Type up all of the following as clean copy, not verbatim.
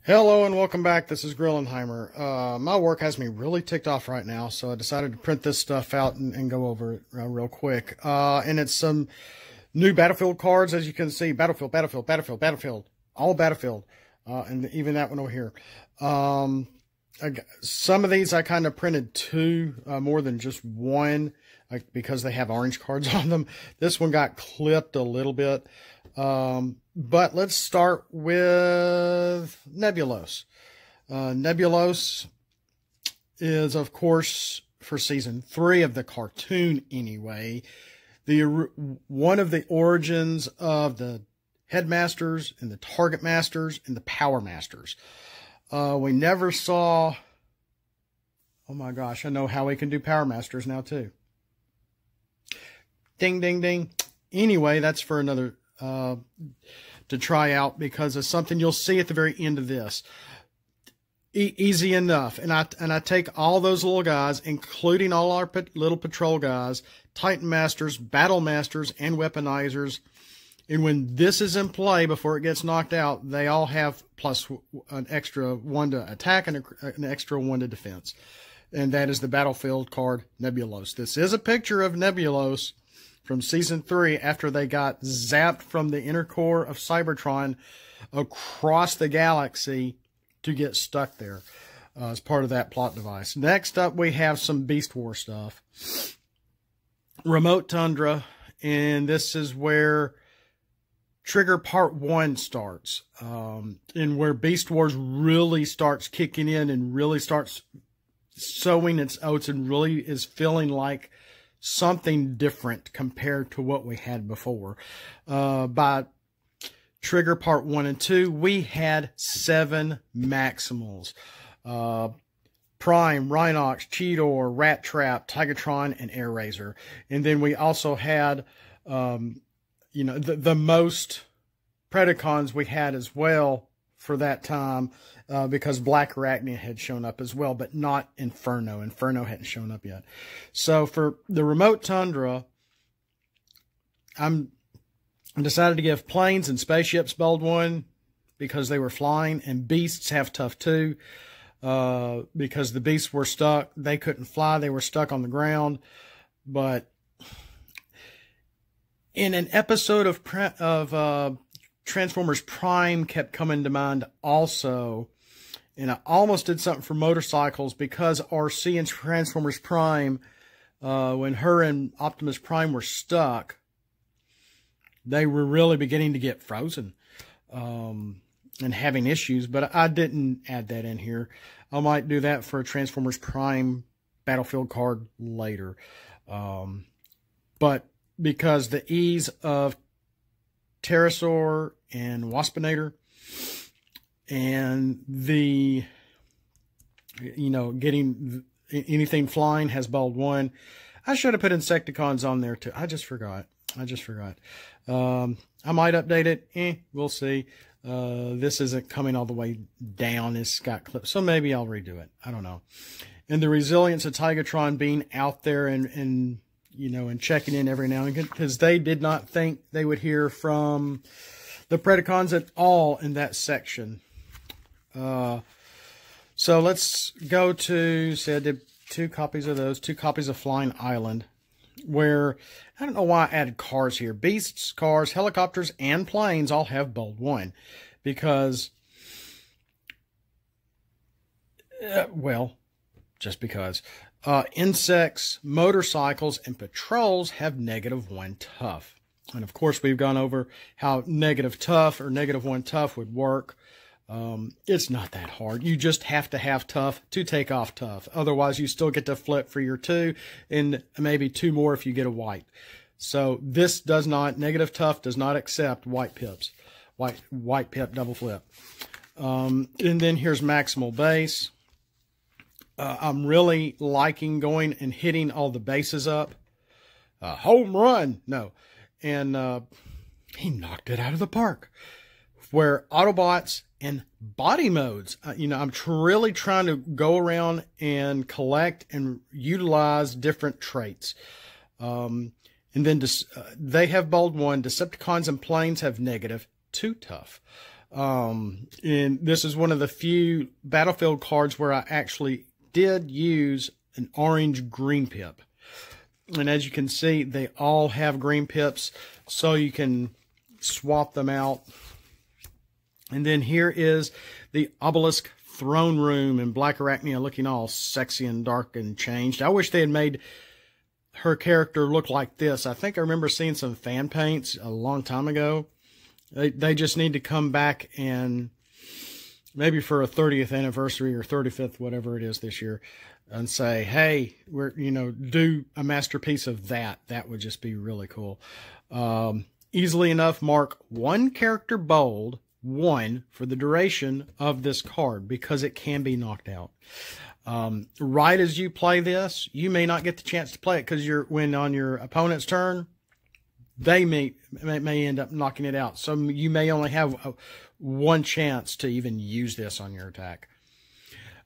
Hello and welcome back. This is Grillenheimer. My work has me really ticked off right now, so I decided to print this stuff out and go over it real quick. And it's some new Battlefield cards, as you can see. Battlefield, all Battlefield. And even that one over here. Some of these I kind of printed two, more than just one, because they have orange cards on them. This one got clipped a little bit. But let's start with Nebulos. Nebulos is, of course, for season 3 of the cartoon anyway, one of the origins of the Headmasters and the Target Masters and the Power Masters. We never saw... Oh my gosh, I know how we can do Power Masters now too. Ding, ding, ding. Anyway, that's for another... to try out, because it's something you'll see at the very end of this. Easy enough. And I take all those little guys, including all our little patrol guys, Titan Masters, Battle Masters, and Weaponizers. And when this is in play, before it gets knocked out, they all have plus an extra 1 to attack and an extra 1 to defense. And that is the Battlefield card Nebulos. This is a picture of Nebulos from Season 3 after they got zapped from the inner core of Cybertron across the galaxy to get stuck there as part of that plot device. Next up, we have some Beast War stuff. Remote Tundra, and this is where Trigger Part 1 starts, and where Beast Wars really starts kicking in and really starts sowing its oats and really is feeling like something different compared to what we had before. By Trigger Part 1 and 2, we had 7 Maximals. Prime, Rhinox, Cheetor, Rat Trap, Tigatron, and Air Razor. And then we also had, the most Predacons we had as well for that time, because Black Arachnia had shown up as well, but not Inferno. Inferno hadn't shown up yet. So for the Remote Tundra, I decided to give planes and spaceships Bold 1 because they were flying, and beasts have tough 2 because the beasts were stuck. They couldn't fly. They were stuck on the ground. But in an episode of Transformers Prime kept coming to mind also, and I almost did something for motorcycles because RC and Transformers Prime, when her and Optimus Prime were stuck, they were really beginning to get frozen and having issues, but I didn't add that in here. I might do that for a Transformers Prime Battlefield card later. But because the ease of Pterosaur and Waspinator, and the, getting anything flying has Bold 1. I should have put Insecticons on there too. I just forgot. I might update it. We'll see. This isn't coming all the way down. It's got clips, so maybe I'll redo it. I don't know. And the resilience of Tigatron being out there and checking in every now and again, because they did not think they would hear from the Predacons at all in that section. So let's go to, say I did 2 copies of those, 2 copies of Flying Island, where, I don't know why I added cars here. Beasts, cars, helicopters, and planes all have Bold 1, because, just because. Insects, motorcycles, and patrols have -1 tough. And of course, we've gone over how negative tough or -1 tough would work. It's not that hard. You just have to have tough to take off tough. Otherwise, you still get to flip for your 2 and maybe 2 more if you get a white. So this does not, negative tough does not accept white pips. White pip double flip. And then here's Maximal Base. I'm really liking going and hitting all the bases up. Home run! No. And he knocked it out of the park. Where Autobots and body modes, I'm really trying to go around and collect and utilize different traits. And then they have Bold 1. Decepticons and planes have -2 tough. And this is one of the few battlefield cards where I actually did use an orange green pip. And as you can see, they all have green pips, so you can swap them out. And then here is the Obelisk Throne Room in Black Arachnia, looking all sexy and dark and changed. I wish they had made her character look like this. I think I remember seeing some fan paints a long time ago. They just need to come back and maybe for a 30th anniversary or 35th, whatever it is this year, and say, hey, do a masterpiece of that. That would just be really cool. Easily enough, mark one character bold, one, for the duration of this card, because it can be knocked out. Right as you play this, you may not get the chance to play it because when on your opponent's turn, they may end up knocking it out. So you may only have one chance to even use this on your attack.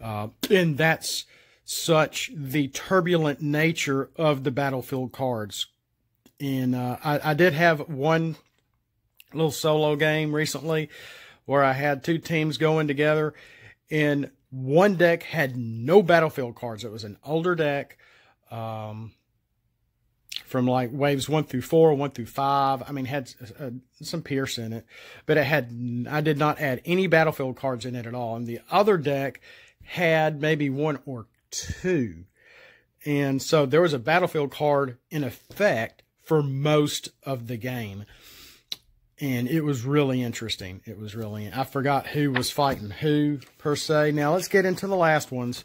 And that's such the turbulent nature of the battlefield cards. And I did have one little solo game recently where I had two teams going together, and one deck had no battlefield cards. It was an older deck, from like waves 1 through 4, 1 through 5. I mean, had some Pierce in it, but I did not add any battlefield cards in it at all. And the other deck had maybe 1 or 2. And so there was a battlefield card in effect for most of the game. And it was really interesting. I forgot who was fighting who, per se. Now, let's get into the last ones.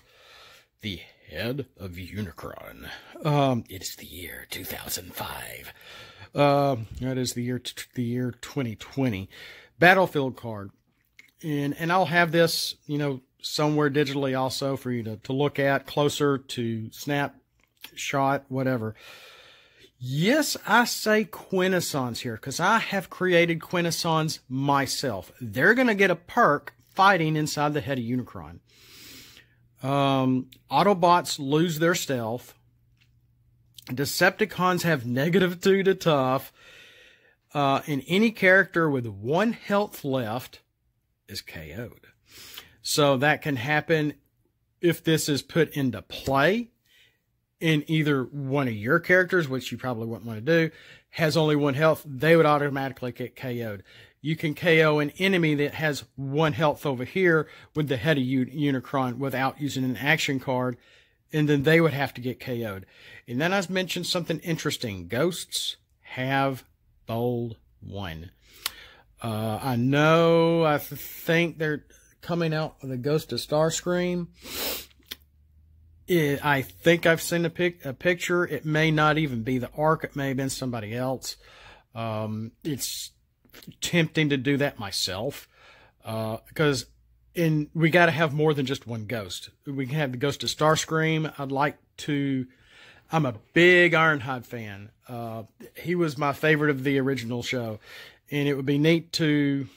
The Head of Unicron. It's the year 2005. That is the year 2020. Battlefield card. And I'll have this, somewhere digitally also for you to look at, closer to snapshot, whatever. Yes, I say Quintessons here because I have created Quintessons myself. They're going to get a perk fighting inside the Head of Unicron. Autobots lose their stealth. Decepticons have -2 to tough. And any character with 1 health left is KO'd. So that can happen if this is put into play. In either one of your characters, which you probably wouldn't want to do, has only 1 health, they would automatically get KO'd. You can KO an enemy that has 1 health over here with the Head of Unicron without using an action card, and then they would have to get KO'd. And then I mentioned something interesting. Ghosts have bold 1. I think they're coming out with a Ghost of Starscream. I think I've seen a picture. It may not even be the Ark. It may have been somebody else. It's tempting to do that myself, because we got to have more than just one ghost. We can have the Ghost of Starscream. I'm a big Ironhide fan. He was my favorite of the original show, and it would be neat to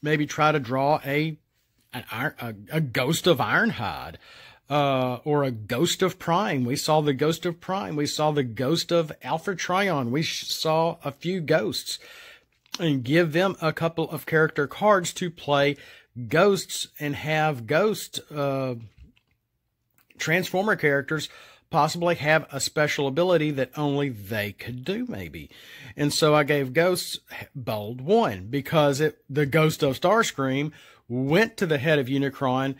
maybe try to draw a Ghost of Ironhide. Or a Ghost of Prime. We saw the Ghost of Prime. We saw the Ghost of Alfred Tryon. We saw a few ghosts. And give them a couple of character cards to play ghosts and have ghost Transformer characters possibly have a special ability that only they could do, maybe. And so I gave Ghosts bold 1 because the Ghost of Starscream went to the Head of Unicron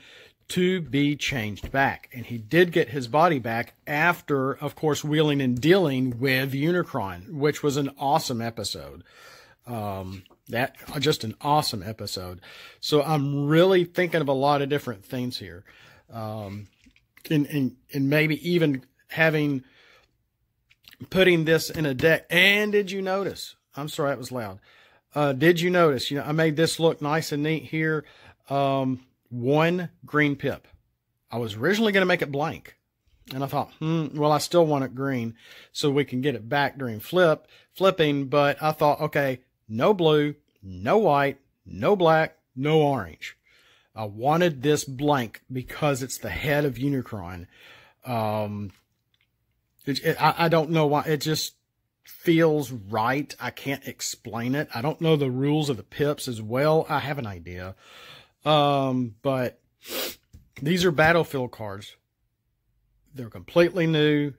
to be changed back. And he did get his body back after, of course, wheeling and dealing with Unicron, which was an awesome episode. Just an awesome episode. So I'm really thinking of a lot of different things here. And maybe even putting this in a deck. And did you notice? I'm sorry, that was loud. Did you notice? I made this look nice and neat here. 1 green pip. I was originally going to make it blank. And I thought, well, I still want it green so we can get it back during flipping. But I thought, okay, no blue, no white, no black, no orange. I wanted this blank because it's the Head of Unicron. I don't know why. feels right. I can't explain it. I don't know the rules of the pips as well. I have an idea. But these are battlefield cards. They're completely new,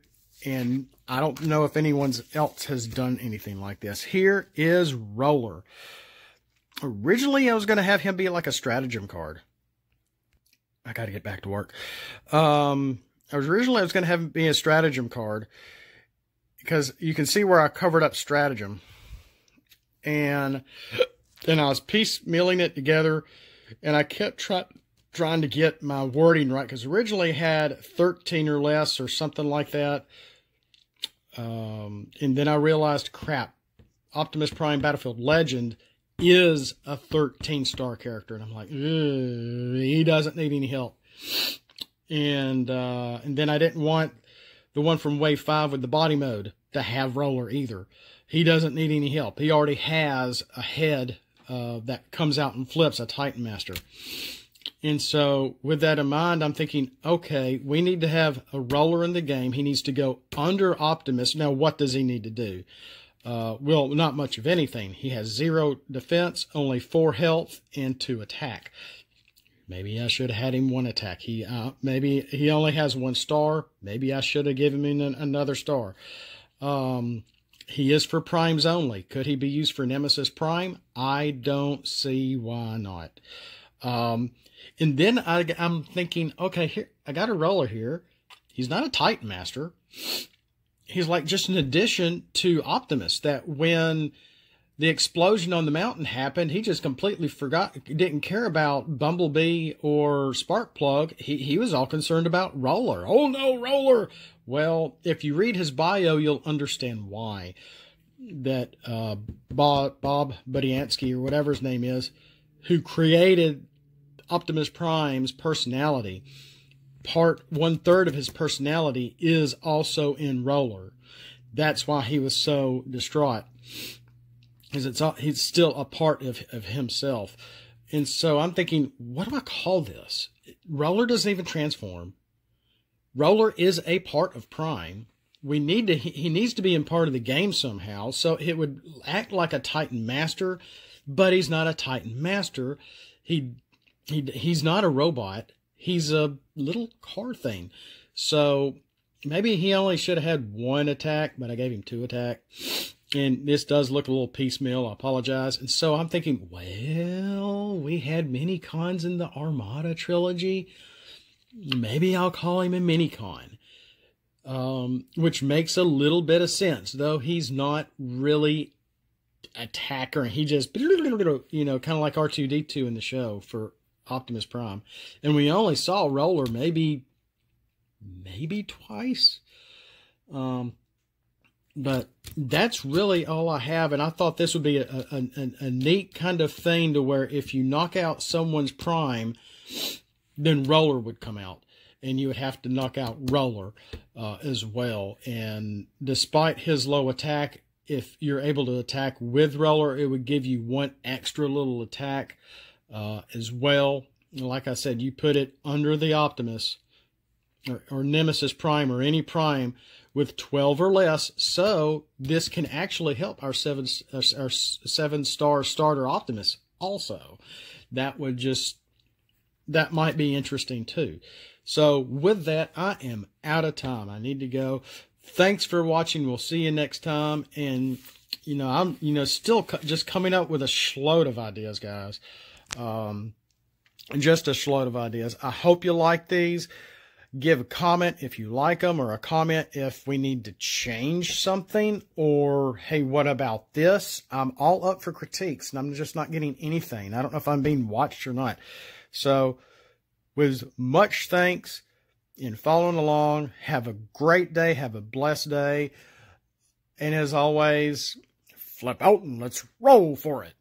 and I don't know if anyone else has done anything like this. Here is Roller. Originally, I was going to have him be like a stratagem card. I got to get back to work. Originally I was going to have him be a stratagem card, because you can see where I covered up stratagem. And then I was piecemealing it together, and I kept trying to get my wording right, because originally I had 13 or less or something like that. And then I realized, crap, Optimus Prime Battlefield Legend is a 13-star character. And I'm like, he doesn't need any help. And then I didn't want the one from Wave 5 with the body mode to have Roller either. He doesn't need any help. He already has a head that comes out and flips, a Titan Master. And so with that in mind, I'm thinking, okay, we need to have a Roller in the game. He needs to go under Optimus. Now, what does he need to do? Well, not much of anything. He has 0 defense, only 4 health, and 2 attack. Maybe I should have had him 1 attack. Maybe he only has 1 star. Maybe I should have given him another star. He is for primes only. Could he be used for Nemesis Prime? I don't see why not. And then I'm thinking, okay, here I got a Roller here. He's not a Titan Master. He's like just an addition to Optimus, that when the explosion on the mountain happened, he just completely forgot, didn't care about Bumblebee or Sparkplug. He was all concerned about Roller. Oh no, Roller! Well, if you read his bio, you'll understand why. That Bob Budiansky, or whatever his name is, who created Optimus Prime's personality, 1/3 of his personality is also in Roller. That's why he was so distraught, because he's still a part of himself. And so I'm thinking, what do I call this? Roller doesn't even transform. Roller is a part of Prime. He needs to be in part of the game somehow, so it would act like a Titan Master, but he's not a Titan Master. He's not a robot. He's a little car thing. So maybe he only should have had 1 attack, but I gave him 2 attack. And this does look a little piecemeal. I apologize. And so I'm thinking, well, we had Minicons in the Armada trilogy. Maybe I'll call him a Minicon. Which makes a little bit of sense, though he's not really attacker. He just, kind of like R2-D2 in the show for Optimus Prime. And we only saw Roller maybe twice. But that's really all I have. And I thought this would be a neat kind of thing, to where if you knock out someone's Prime, then Roller would come out. And you would have to knock out Roller as well. And despite his low attack, if you're able to attack with Roller, it would give you 1 extra little attack as well. Like I said, you put it under the Optimus or Nemesis Prime, or any Prime with 12 or less. So this can actually help our 7-star starter Optimus also. That might be interesting too. So with that, I am out of time. I need to go. Thanks for watching. We'll see you next time. And, I'm, still just coming up with a shload of ideas, guys. Just a shload of ideas. I hope you like these. Give a comment if you like them, or a comment if we need to change something, or, hey, what about this? I'm all up for critiques, and I'm just not getting anything. I don't know if I'm being watched or not. So, with much thanks in following along, have a great day, have a blessed day, and as always, flip out and let's roll for it.